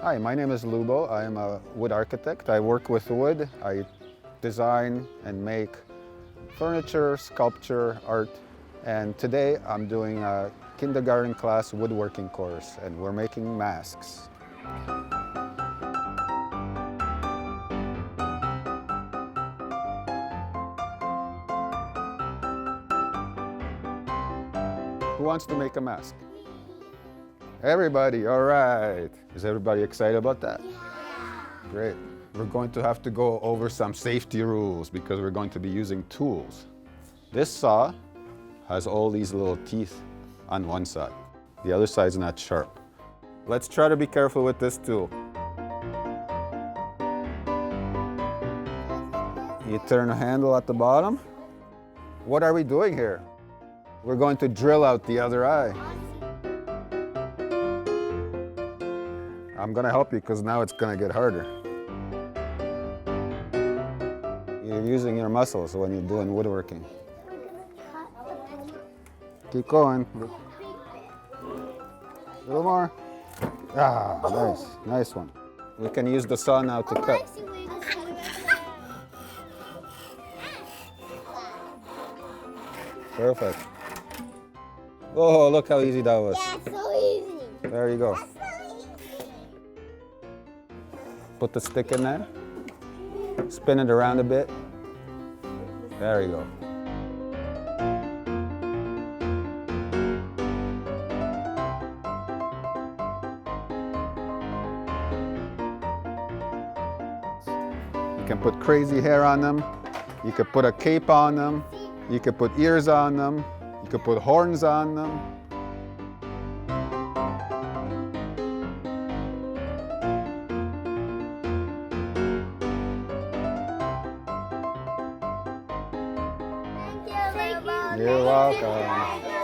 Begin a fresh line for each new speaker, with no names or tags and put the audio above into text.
Hi, my name is Lubo. I am a wood architect. I work with wood. I design and make furniture, sculpture, art. And today I'm doing a kindergarten class woodworking course, and we're making masks. Who wants to make a mask? Everybody, all right. Is everybody excited about that? Yeah. Great. We're going to have to go over some safety rules because we're going to be using tools. This saw has all these little teeth on one side. The other side's not sharp. Let's try to be careful with this tool. You turn the handle at the bottom. What are we doing here? We're going to drill out the other eye. I'm gonna help you because now it's gonna get harder. You're using your muscles when you're doing woodworking. Keep going. A little more. Ah, nice, nice one. We can use the saw now to cut. Perfect. Oh, look how easy that was.
Yeah, so easy.
There you go. Put the stick in there. Spin it around a bit. There you go. You can put crazy hair on them. You could put a cape on them. You could put ears on them. You could put horns on them.
Thank you.
You're welcome.